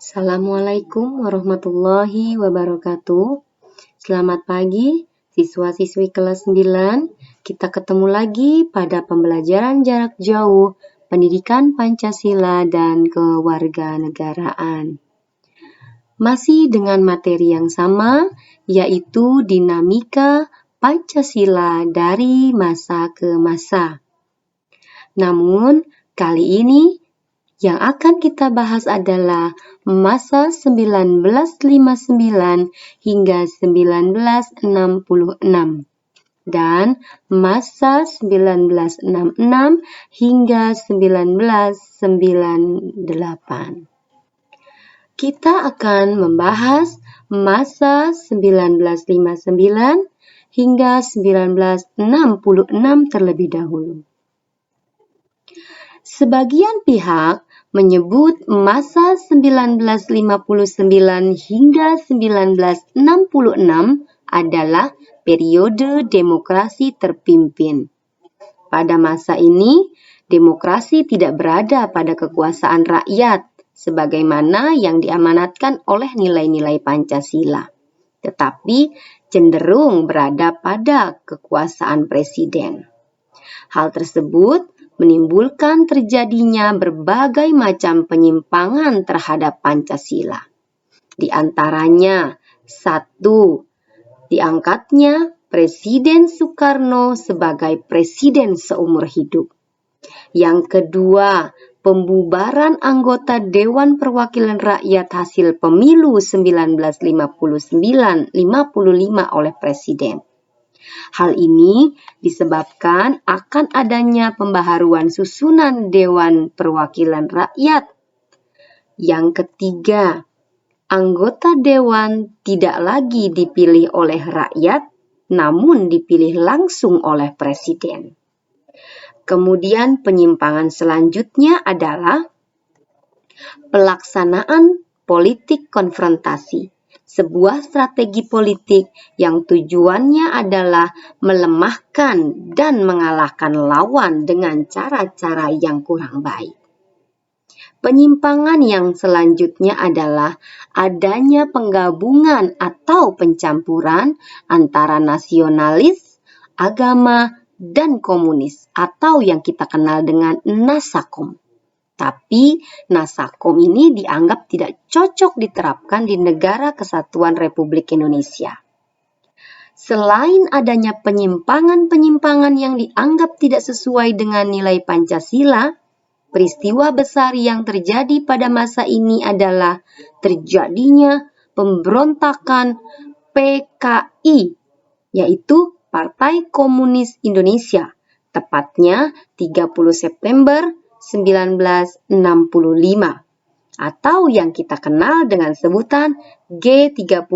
Assalamualaikum warahmatullahi wabarakatuh. Selamat pagi, siswa-siswi kelas 9. Kita ketemu lagi pada pembelajaran jarak jauh, pendidikan Pancasila dan kewarganegaraan. Masih dengan materi yang sama, yaitu dinamika Pancasila dari masa ke masa. Namun, kali ini yang akan kita bahas adalah masa 1959 hingga 1966 dan masa 1966 hingga 1998. Kita akan membahas masa 1959 hingga 1966 terlebih dahulu. Sebagian pihak menyebut masa 1959 hingga 1966 adalah periode demokrasi terpimpin. Pada masa ini, demokrasi tidak berada pada kekuasaan rakyat, sebagaimana yang diamanatkan oleh nilai-nilai Pancasila, tetapi cenderung berada pada kekuasaan presiden. Hal tersebut menimbulkan terjadinya berbagai macam penyimpangan terhadap Pancasila. Di antaranya, 1. Diangkatnya Presiden Soekarno sebagai presiden seumur hidup. Yang kedua, pembubaran anggota Dewan Perwakilan Rakyat hasil pemilu 1955 oleh Presiden. Hal ini disebabkan akan adanya pembaharuan susunan Dewan Perwakilan Rakyat. Yang ketiga, anggota Dewan tidak lagi dipilih oleh rakyat, namun dipilih langsung oleh Presiden. Kemudian penyimpangan selanjutnya adalah pelaksanaan politik konfrontasi. Sebuah strategi politik yang tujuannya adalah melemahkan dan mengalahkan lawan dengan cara-cara yang kurang baik. Penyimpangan yang selanjutnya adalah adanya penggabungan atau pencampuran antara nasionalis, agama, dan komunis atau yang kita kenal dengan Nasakom. Tapi Nasakom ini dianggap tidak cocok diterapkan di Negara Kesatuan Republik Indonesia. Selain adanya penyimpangan-penyimpangan yang dianggap tidak sesuai dengan nilai Pancasila, peristiwa besar yang terjadi pada masa ini adalah terjadinya pemberontakan PKI, yaitu Partai Komunis Indonesia, tepatnya 30 September 1965 atau yang kita kenal dengan sebutan G30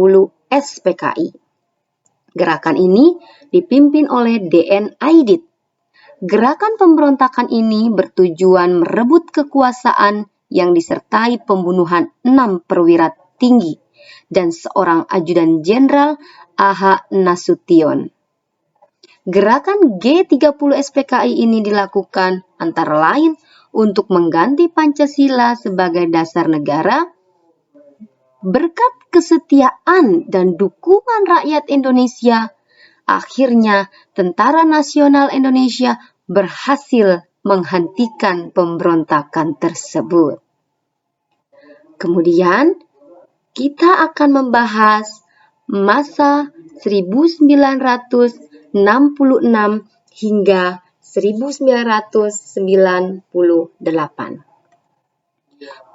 SPKI. Gerakan ini dipimpin oleh D.N. Aidit. Gerakan pemberontakan ini bertujuan merebut kekuasaan yang disertai pembunuhan 6 perwira tinggi dan seorang ajudan jenderal A.H. Nasution. Gerakan G30 SPKI ini dilakukan antara lain untuk mengganti Pancasila sebagai dasar negara. Berkat kesetiaan dan dukungan rakyat Indonesia, akhirnya Tentara Nasional Indonesia berhasil menghentikan pemberontakan tersebut. Kemudian, kita akan membahas masa 1966 hingga 1998.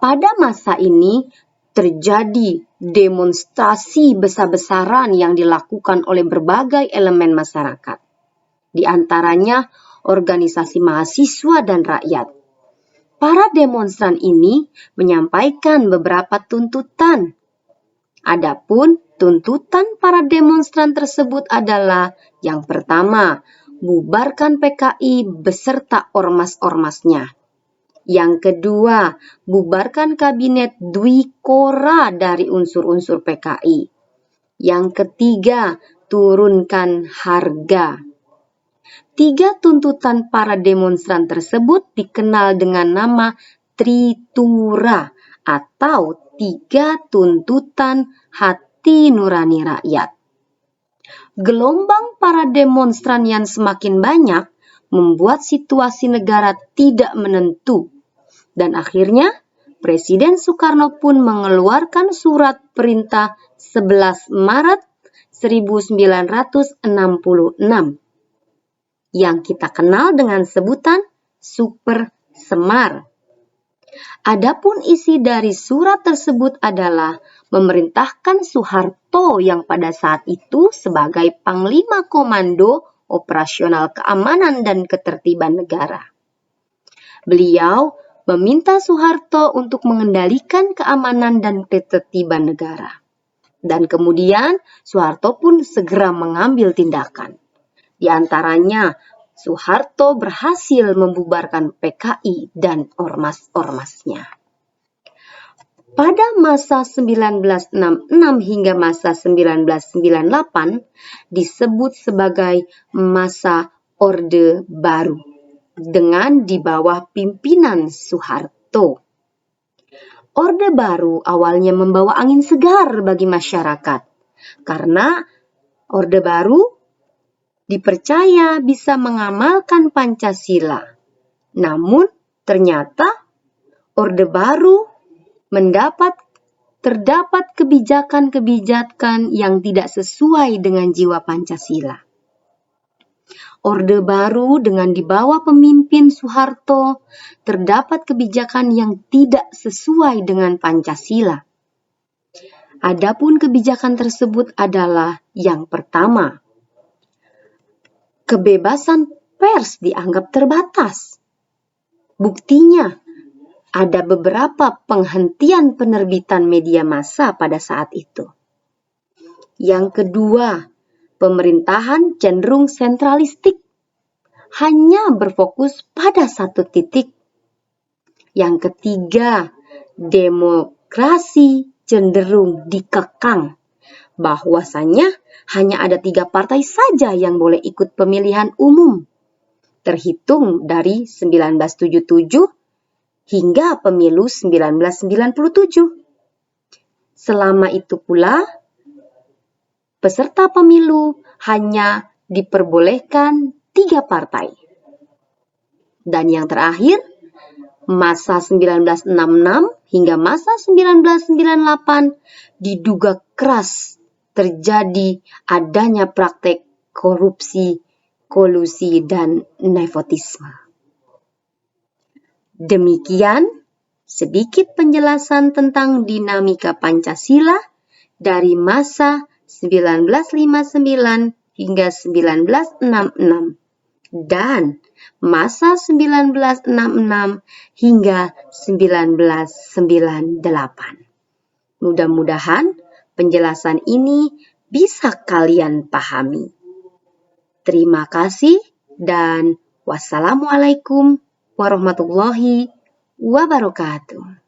Pada masa ini terjadi demonstrasi besar-besaran yang dilakukan oleh berbagai elemen masyarakat. Di antaranya organisasi mahasiswa dan rakyat. Para demonstran ini menyampaikan beberapa tuntutan. Adapun tuntutan para demonstran tersebut adalah yang pertama, bubarkan PKI beserta ormas-ormasnya. Yang kedua, bubarkan kabinet Dwikora dari unsur-unsur PKI. Yang ketiga, turunkan harga. 3 tuntutan para demonstran tersebut dikenal dengan nama Tritura atau 3 tuntutan hati nurani rakyat. Gelombang para demonstran yang semakin banyak membuat situasi negara tidak menentu, dan akhirnya Presiden Soekarno pun mengeluarkan surat perintah 11 Maret 1966 yang kita kenal dengan sebutan Super Semar. Adapun isi dari surat tersebut adalah memerintahkan Soeharto yang pada saat itu sebagai Panglima Komando Operasional Keamanan dan Ketertiban Negara. Beliau meminta Soeharto untuk mengendalikan keamanan dan ketertiban negara. Dan kemudian Soeharto pun segera mengambil tindakan. Di antaranya, Soeharto berhasil membubarkan PKI dan ormas-ormasnya. Pada masa 1966 hingga masa 1998 disebut sebagai masa Orde Baru dengan di bawah pimpinan Soeharto. Orde Baru awalnya membawa angin segar bagi masyarakat karena Orde Baru dipercaya bisa mengamalkan Pancasila. Namun ternyata Orde Baru terdapat kebijakan-kebijakan yang tidak sesuai dengan jiwa Pancasila. Orde Baru dengan di bawah pemimpin Soeharto terdapat kebijakan yang tidak sesuai dengan Pancasila. Adapun kebijakan tersebut adalah yang pertama, kebebasan pers dianggap terbatas. Buktinya, ada beberapa penghentian penerbitan media massa pada saat itu. Yang kedua, pemerintahan cenderung sentralistik, hanya berfokus pada satu titik. Yang ketiga, demokrasi cenderung dikekang, bahwasanya hanya ada 3 partai saja yang boleh ikut pemilihan umum, terhitung dari 1977 hingga pemilu 1997. Selama itu pula, peserta pemilu hanya diperbolehkan 3 partai. Dan yang terakhir, masa 1966 hingga masa 1998 diduga keras terjadi adanya praktek korupsi, kolusi, dan nepotisme. Demikian sedikit penjelasan tentang dinamika Pancasila dari masa 1959 hingga 1966 dan masa 1966 hingga 1998. Mudah-mudahan penjelasan ini bisa kalian pahami. Terima kasih dan wassalamualaikum warahmatullahi wabarakatuh.